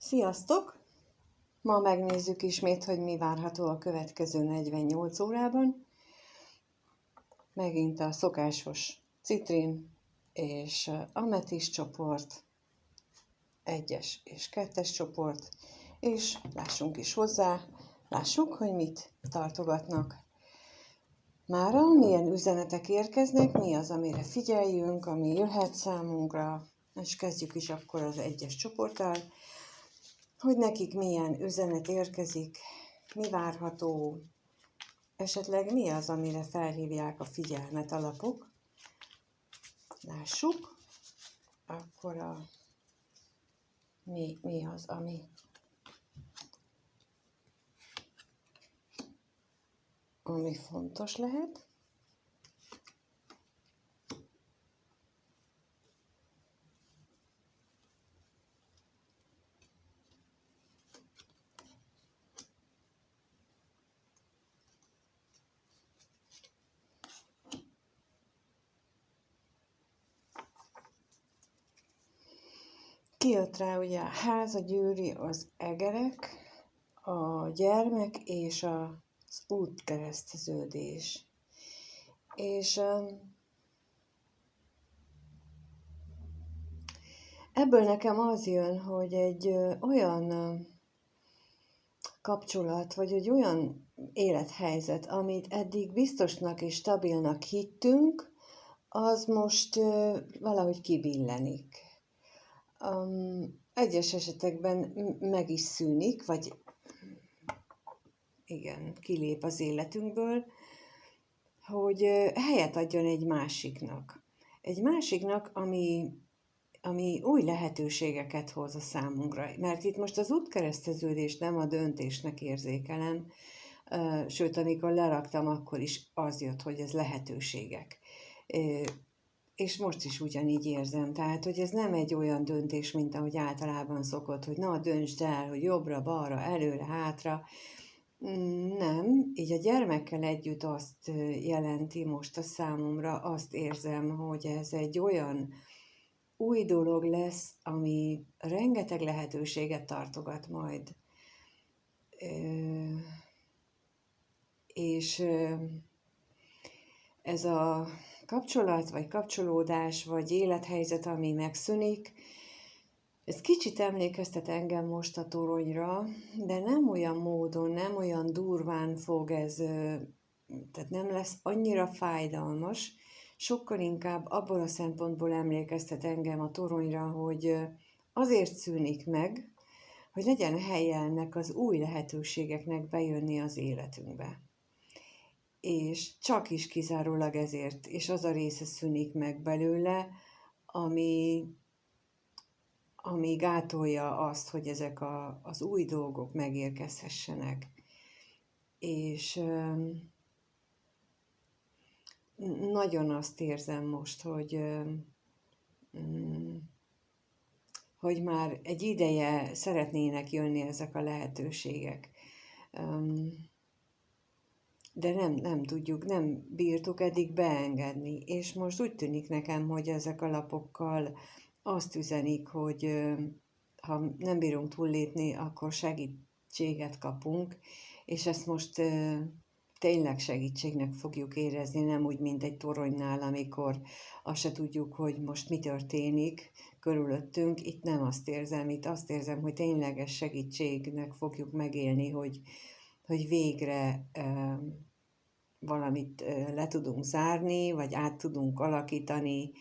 Sziasztok! Ma megnézzük ismét, hogy mi várható a következő 48 órában. Megint a szokásos citrin és ametist csoport, 1-es és 2-es csoport, és lássunk is hozzá, lássuk, hogy mit tartogatnak. Mára milyen üzenetek érkeznek, mi az, amire figyeljünk, ami jöhet számunkra, és kezdjük is akkor az 1-es csoporttal, hogy nekik milyen üzenet érkezik, mi várható, esetleg mi az, amire felhívják a figyelmet a lapok. Lássuk, akkor mi az, ami fontos lehet. Kijött rá ugye a ház, a gyűrű, az egerek, a gyermek és az útkereszteződés. És ebből nekem az jön, hogy egy olyan kapcsolat, vagy egy olyan élethelyzet, amit eddig biztosnak és stabilnak hittünk, az most valahogy kibillenik. Egyes esetekben meg is szűnik, vagy igen, kilép az életünkből, hogy helyet adjon egy másiknak. Egy másiknak, ami új lehetőségeket hoz a számunkra. Mert itt most az útkereszteződést nem a döntésnek érzékelem, sőt, amikor leraktam, akkor is az jött, hogy ez lehetőségek. És most is ugyanígy érzem. Tehát, hogy ez nem egy olyan döntés, mint ahogy általában szokott, hogy na, döntsd el, hogy jobbra, balra, előre, hátra. Nem, így a gyermekkel együtt azt jelenti most a számomra, azt érzem, hogy ez egy olyan új dolog lesz, ami rengeteg lehetőséget tartogat majd. És ez a kapcsolat, vagy kapcsolódás, vagy élethelyzet, ami megszűnik, ez kicsit emlékeztet engem most a toronyra, de nem olyan módon, nem olyan durván fog ez, tehát nem lesz annyira fájdalmas, sokkal inkább abból a szempontból emlékeztet engem a toronyra, hogy azért szűnik meg, hogy legyen helye ennek az új lehetőségeknek bejönni az életünkbe. És csak is kizárólag ezért, és az a része szűnik meg belőle, ami gátolja azt, hogy ezek az új dolgok megérkezhessenek. És nagyon azt érzem most, hogy már egy ideje szeretnének jönni ezek a lehetőségek. De nem tudjuk, nem bírtuk eddig beengedni. És most úgy tűnik nekem, hogy ezek a lapokkal azt üzenik, hogy ha nem bírunk túllépni, akkor segítséget kapunk, és ezt most tényleg segítségnek fogjuk érezni, nem úgy, mint egy toronynál, amikor azt se tudjuk, hogy most mi történik körülöttünk. Itt nem azt érzem, itt azt érzem, hogy tényleges segítségnek fogjuk megélni, hogy végre valamit le tudunk zárni, vagy át tudunk alakítani,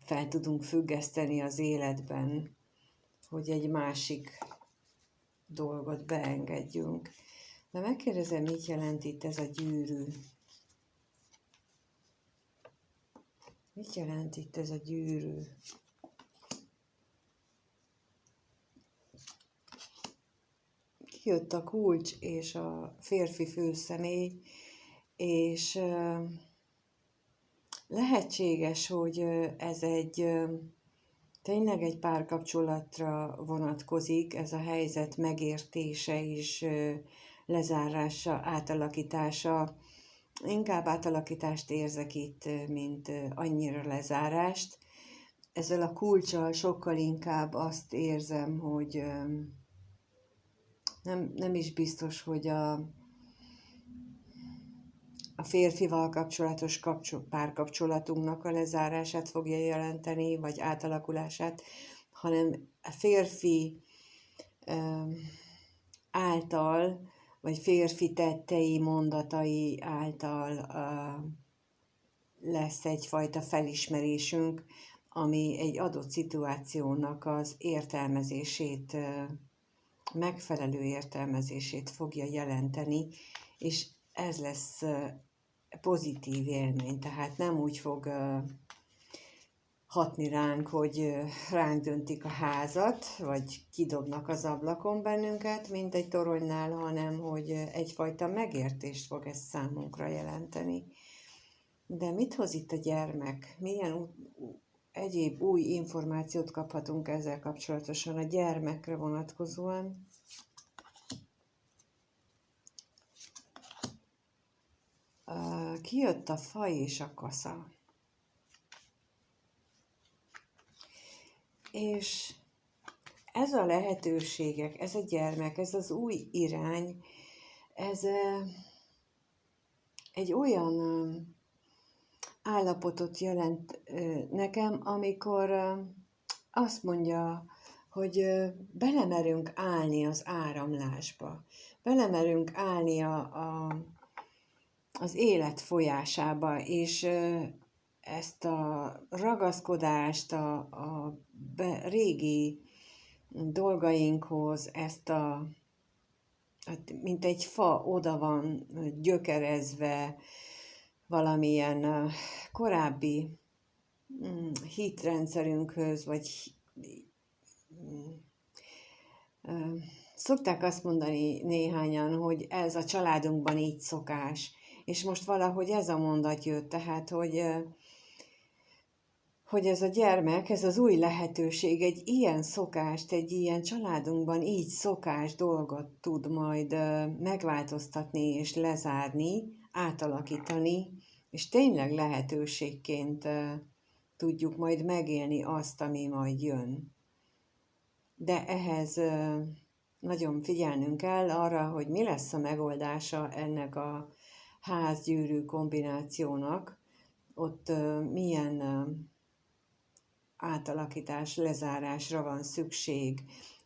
fel tudunk függeszteni az életben, hogy egy másik dolgot beengedjünk. De megkérdezem, mit jelent itt ez a gyűrű? Mit jelent itt ez a gyűrű? Kijött a kulcs és a férfi főszemély, és lehetséges, hogy ez tényleg egy párkapcsolatra vonatkozik, ez a helyzet megértése és lezárása, átalakítása. Inkább átalakítást érzek itt, mint annyira lezárást. ezzel a kulccsal sokkal inkább azt érzem, hogy nem is biztos, hogy a férfival kapcsolatos párkapcsolatunknak a lezárását fogja jelenteni, vagy átalakulását, hanem a férfi által, vagy férfi tettei, mondatai által lesz egyfajta felismerésünk, ami egy adott szituációnak az értelmezését, megfelelő értelmezését fogja jelenteni, és ez lesz pozitív élmény, tehát nem úgy fog hatni ránk, hogy ránk döntik a házat, vagy kidobnak az ablakon bennünket, mint egy toronynál, hanem hogy egyfajta megértést fog ez számunkra jelenteni. De mit hoz itt a gyermek? Milyen egyéb új információt kaphatunk ezzel kapcsolatosan a gyermekre vonatkozóan? Kijött a fa és a kasza. És ez a lehetőségek, ez a gyermek, ez az új irány, ez egy olyan állapotot jelent nekem, amikor azt mondja, hogy belemerünk állni az áramlásba, belemerünk állni az élet folyásába, és ezt a ragaszkodást a régi dolgainkhoz, ezt mint egy fa oda van gyökerezve valamilyen korábbi hitrendszerünkhöz, vagy szokták azt mondani néhányan, hogy ez a családunkban így szokás, és most valahogy ez a mondat jött, tehát, hogy ez a gyermek, ez az új lehetőség egy ilyen szokást, egy ilyen családunkban így szokás dolgot tud majd megváltoztatni és lezárni, átalakítani, és tényleg lehetőségként tudjuk majd megélni azt, ami majd jön. De ehhez nagyon figyelnünk kell arra, hogy mi lesz a megoldása ennek a házgyűrű kombinációnak, ott milyen átalakítás, lezárásra van szükség.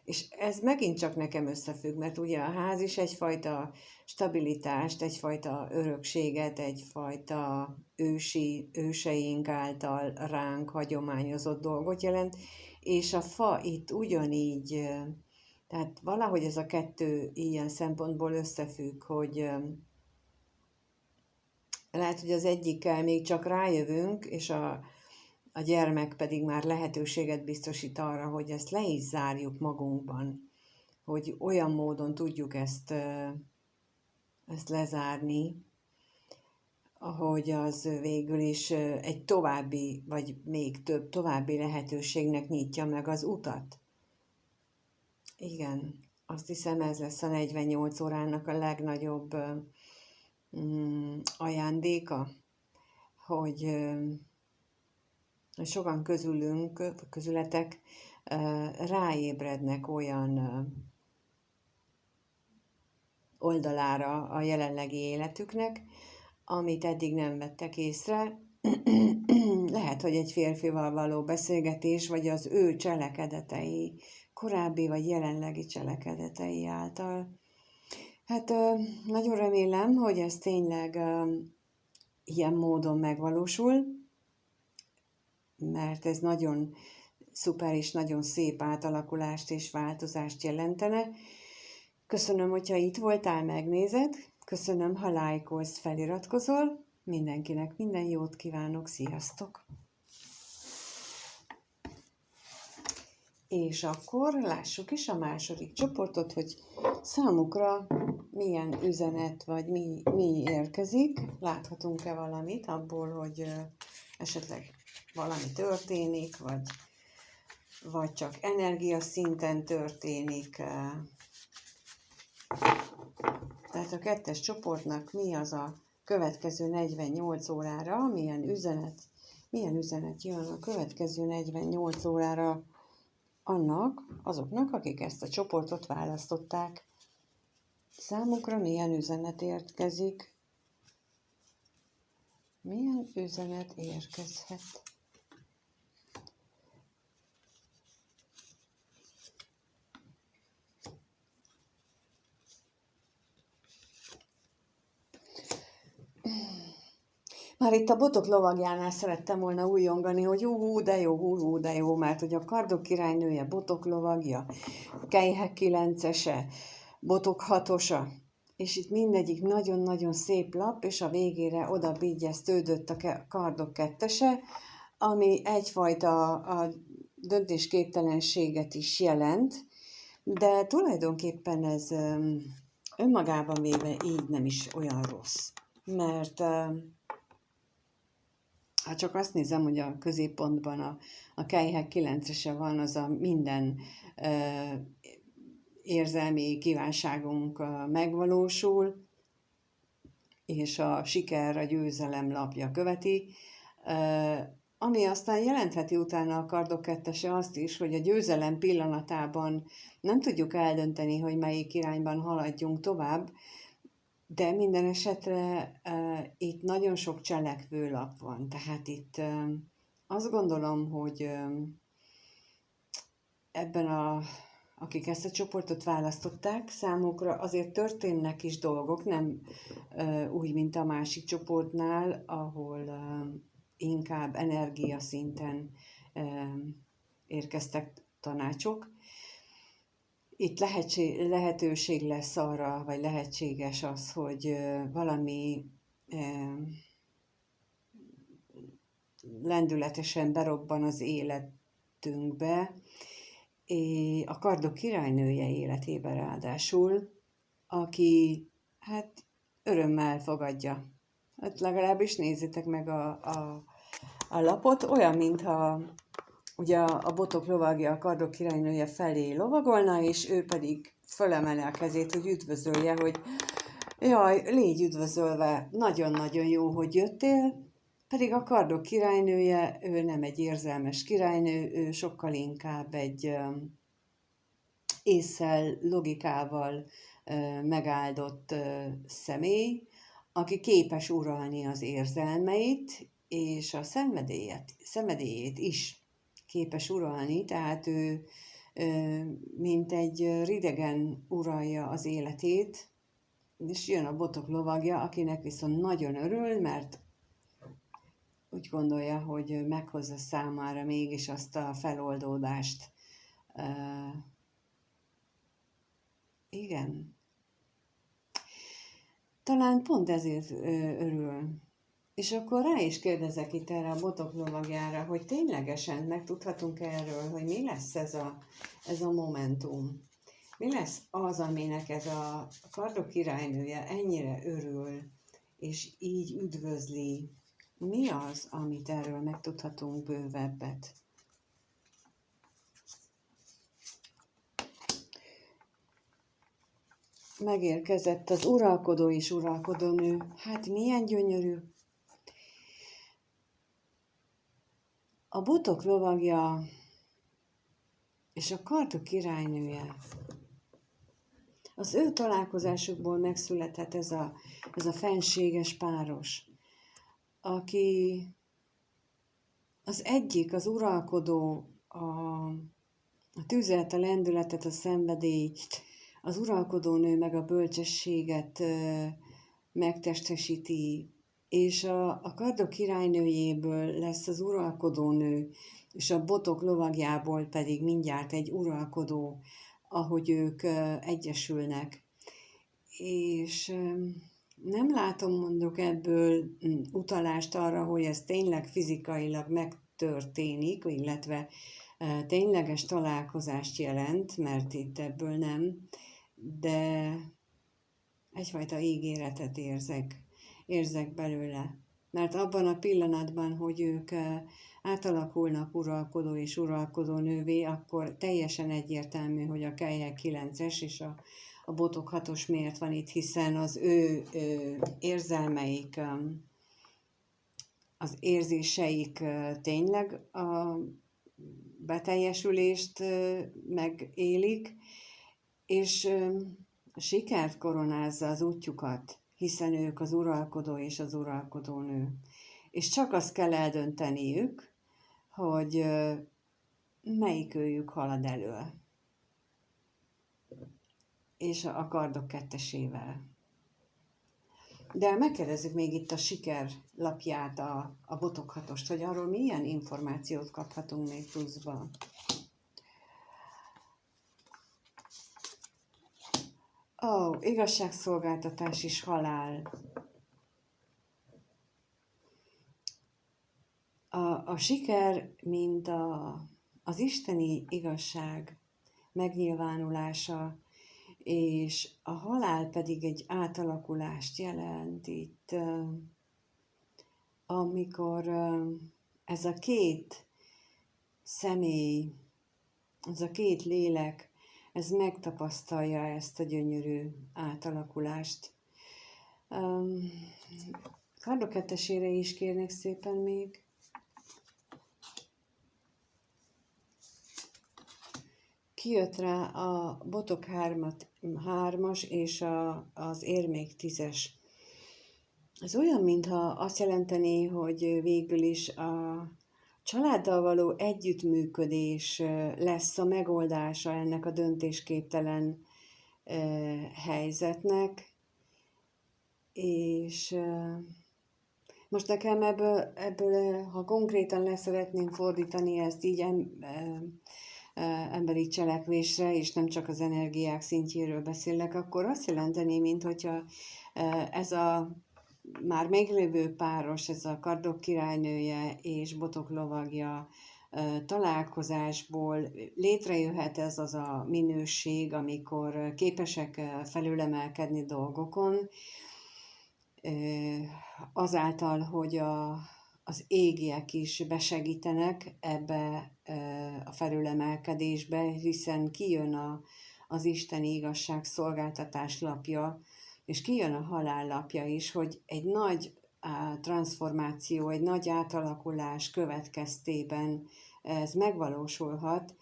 És ez megint csak nekem összefügg, mert ugye a ház is egyfajta stabilitást, egyfajta örökséget, egyfajta őseink által ránk hagyományozott dolgot jelent, és a fa itt ugyanígy, tehát valahogy ez a kettő ilyen szempontból összefügg, hogy lehet, hogy az egyikkel még csak rájövünk, és a gyermek pedig már lehetőséget biztosít arra, hogy ezt le is zárjuk magunkban, hogy olyan módon tudjuk ezt lezárni, ahogy az végül is egy további, vagy még több további lehetőségnek nyitja meg az utat. Igen, azt hiszem ez lesz a 48 órának a legnagyobb ajándéka, hogy sokan közületek ráébrednek olyan oldalára a jelenlegi életüknek, amit eddig nem vettek észre. Lehet, hogy egy férfival való beszélgetés, vagy az ő cselekedetei, korábbi vagy jelenlegi cselekedetei által. Hát nagyon remélem, hogy ez tényleg ilyen módon megvalósul, mert ez nagyon szuper és nagyon szép átalakulást és változást jelentene. Köszönöm, hogyha itt voltál, megnézed. Köszönöm, ha lájkolsz, feliratkozol. Mindenkinek minden jót kívánok, sziasztok! És akkor lássuk is a második csoportot, hogy számukra milyen üzenet, vagy mi érkezik. Láthatunk-e valamit abból, hogy esetleg valami történik, vagy csak energiaszinten történik. Tehát a kettes csoportnak mi az a következő 48 órára, milyen üzenet, milyen üzenet jön a következő 48 órára azoknak, akik ezt a csoportot választották. Számukra milyen üzenet érkezik? Milyen üzenet érkezhet? Már itt a botok lovagjánál szerettem volna újongani, hogy de jó, mert hogy a kardok királynője botok lovagja, kelyhek 9-ese, botok 6-osa, és itt mindegyik nagyon-nagyon szép lap, és a végére oda bígyeztődött a kardok 2-ese, ami egyfajta a döntésképtelenséget is jelent, de tulajdonképpen ez önmagában véve így nem is olyan rossz, mert ha csak azt nézem, hogy a középpontban a kelyhek 9-ese van, az a minden érzelmi kívánságunk megvalósul, és a siker, a győzelem lapja követi, ami aztán jelentheti utána a kardok 2-ese azt is, hogy a győzelem pillanatában nem tudjuk eldönteni, hogy melyik irányban haladjunk tovább, de minden esetre itt nagyon sok cselekvő lap van, tehát itt azt gondolom, hogy ebben akik ezt a csoportot választották, számukra azért történnek is dolgok, nem úgy, mint a másik csoportnál, ahol inkább energiaszinten érkeztek tanácsok. Itt lehetőség lesz arra, vagy lehetséges az, hogy valami lendületesen berobban az életünkbe, a kardok királynője életébe ráadásul, aki hát örömmel fogadja. Hát legalábbis nézzétek meg a lapot, olyan, mintha ugye a botok lovagja a kardok királynője felé lovagolna, és ő pedig fölemeli a kezét, hogy üdvözölje, hogy jaj, légy üdvözölve, nagyon-nagyon jó, hogy jöttél, pedig a kardok királynője, ő nem egy érzelmes királynő, ő sokkal inkább egy ésszel, logikával megáldott személy, aki képes uralni az érzelmeit, és a szenvedélyét is képes uralni, tehát ő mint egy ridegen uralja az életét, és jön a botok lovagja, akinek viszont nagyon örül, mert úgy gondolja, hogy meghozza számára mégis azt a feloldódást. Igen. Talán pont ezért örül. És akkor rá is kérdezek itt erre a botok lovagjára, hogy ténylegesen megtudhatunk erről, hogy mi lesz ez a momentum. Mi lesz az, aminek ez a kardok királynője ennyire örül, és így üdvözli. Mi az, amit erről megtudhatunk bővebbet? Megérkezett az uralkodó és uralkodónő. Hát milyen gyönyörű. A botok lovagja és a kardok királynője. Az ő találkozásukból megszületett ez a fenséges páros, aki az egyik, az uralkodó, a tüzet, a lendületet, a szenvedélyt, az uralkodónő meg a bölcsességet megtestesíti, és a kardok királynőjéből lesz az uralkodónő, és a botok lovagjából pedig mindjárt egy uralkodó, ahogy ők egyesülnek. És nem látom, mondjuk ebből utalást arra, hogy ez tényleg fizikailag megtörténik, illetve tényleges találkozást jelent, mert itt ebből nem, de egyfajta ígéretet érzek belőle. Mert abban a pillanatban, hogy ők átalakulnak uralkodó és uralkodó nővé, akkor teljesen egyértelmű, hogy a kelyhek 9-es és a botok 6-os miért van itt, hiszen az ő érzelmeik az érzéseik tényleg a beteljesülést megélik, és a sikert koronázza az útjukat, hiszen ők az uralkodó és az uralkodónő. És csak azt kell eldönteniük, hogy melyik őjük halad elől. És a kardok kettesével. De megkérdezzük még itt a siker lapját, a botok hatost, hogy arról milyen információt kaphatunk még pluszban. Igazságszolgáltatás és halál. A siker, mint az isteni igazság megnyilvánulása, és a halál pedig egy átalakulást jelent itt, amikor ez a két személy, ez a két lélek, ez megtapasztalja ezt a gyönyörű átalakulást. Kardok kettesére is kérnék szépen még. Kijött rá a botok hármas és az érmék 10-es. Ez olyan, mintha azt jelenteni, hogy végül is a családdal való együttműködés lesz a megoldása ennek a döntésképtelen helyzetnek, és most nekem ebből, ha konkrétan leszeretném fordítani ezt így emberi cselekvésre, és nem csak az energiák szintjéről beszélek, akkor azt jelenteni, mint hogyha ez a már meglévő páros, ez a kardok királynője és botok lovagja találkozásból létrejöhet ez az a minőség, amikor képesek felülemelkedni dolgokon, azáltal, hogy az égiek is besegítenek ebbe a felülemelkedésbe, hiszen kijön az isteni igazságszolgáltatás lapja, és kijön a halál lapja is, hogy egy nagy transformáció, egy nagy átalakulás következtében ez megvalósulhat,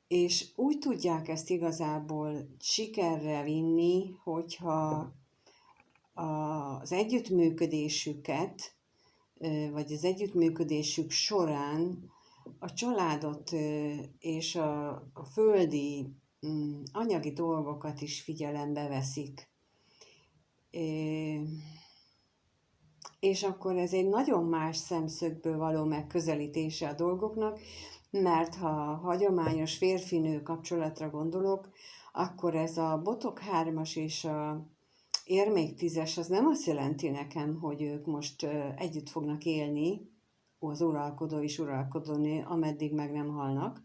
és úgy tudják ezt igazából sikerre vinni, hogyha az együttműködésüket, vagy az együttműködésük során a családot és a földi anyagi dolgokat is figyelembe veszik. És akkor ez egy nagyon más szemszögből való megközelítése a dolgoknak, mert ha hagyományos férfi-nő kapcsolatra gondolok, akkor ez a botok hármas és a érmék 10-es az nem azt jelenti nekem, hogy ők most együtt fognak élni, az uralkodó és uralkodónő, ameddig meg nem halnak.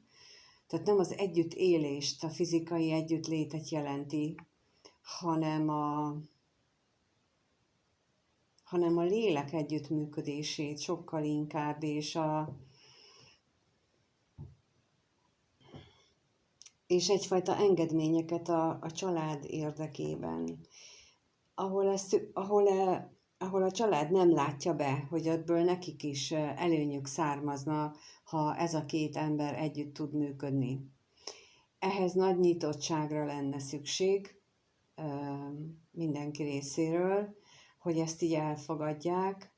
Tehát nem az együttélést, a fizikai együttlétet jelenti, hanem a lélek együttműködését sokkal inkább, és egyfajta engedményeket a család érdekében, ahol a család nem látja be, hogy ebből nekik is előnyük származna, ha ez a két ember együtt tud működni. Ehhez nagy nyitottságra lenne szükség mindenki részéről, hogy ezt így elfogadják,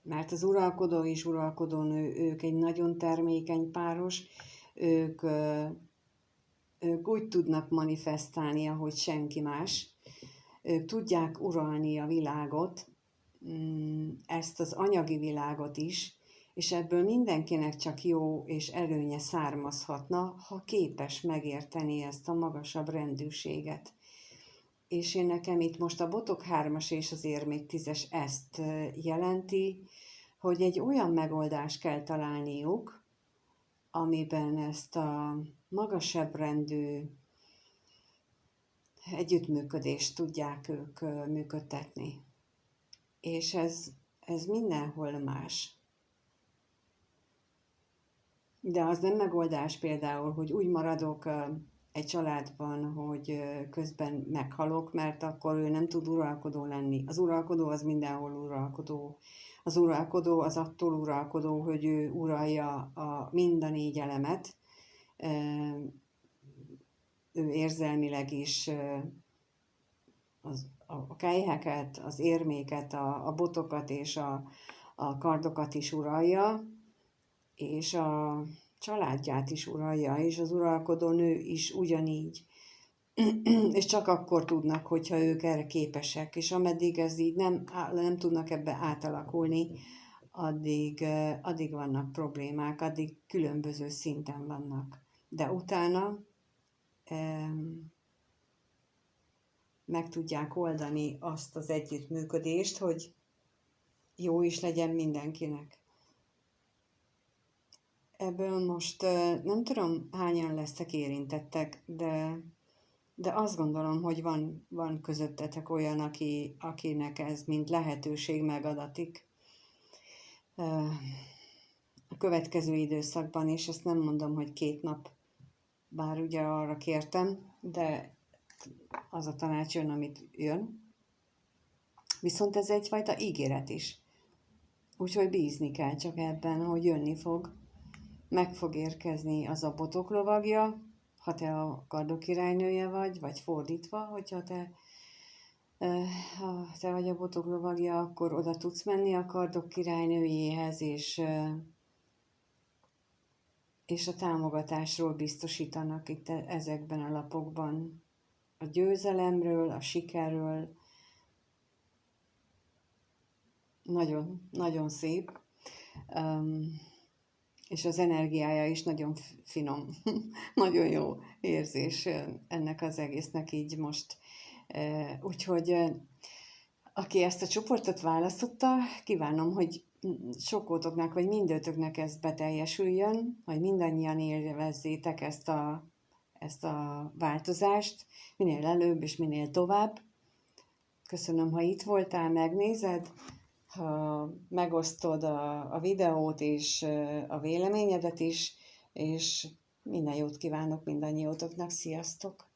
mert az uralkodó és uralkodónő, ők egy nagyon termékeny páros, ők úgy tudnak manifestálni, ahogy senki más. Ők tudják uralni a világot, ezt az anyagi világot is, és ebből mindenkinek csak jó és előnye származhatna, ha képes megérteni ezt a magasabb rendűséget. És én nekem itt most a botok hármas és az érmék 10-es ezt jelenti, hogy egy olyan megoldást kell találniuk, amiben ezt a magasabb rendű együttműködést tudják ők működtetni. És ez mindenhol más. De az nem megoldás például, hogy úgy maradok egy családban, hogy közben meghalok, mert akkor ő nem tud uralkodó lenni. Az uralkodó az mindenhol uralkodó. Az uralkodó az attól uralkodó, hogy ő uralja mind a négy elemet. Ő érzelmileg is a kelyheket, az érméket, a botokat és a kardokat is uralja, és a családját is uralja, és az uralkodó nő is ugyanígy. És csak akkor tudnak, hogyha ők erre képesek, és ameddig ez így nem tudnak ebbe átalakulni, addig vannak problémák, addig különböző szinten vannak. De utána meg tudják oldani azt az együttműködést, hogy jó is legyen mindenkinek. Ebből most nem tudom, hányan lesztek érintettek, de azt gondolom, hogy van közöttetek olyan, akinek ez mint lehetőség megadatik a következő időszakban, és ezt nem mondom, hogy 2 nap, bár ugye arra kértem, de az a tanács jön, amit jön. Viszont ez egyfajta ígéret is. Úgyhogy bízni kell csak ebben, hogy jönni fog. Meg fog érkezni az a botok lovagja, ha te a kardok királynője vagy fordítva, hogyha ha te vagy a botok lovagja, akkor oda tudsz menni a kardok királynőjéhez, és a támogatásról biztosítanak itt ezekben a lapokban. A győzelemről, a sikerről. Nagyon, nagyon szép. És az energiája is nagyon finom. Nagyon jó érzés ennek az egésznek így most. Úgyhogy aki ezt a csoportot választotta, kívánom, hogy sokótoknak, vagy mindötöknek ez beteljesüljön, hogy mindannyian élvezzétek ezt a változást, minél előbb és minél tovább. Köszönöm, ha itt voltál, megnézed, ha megosztod a videót és a véleményedet is, és minden jót kívánok mindannyiótoknak, sziasztok!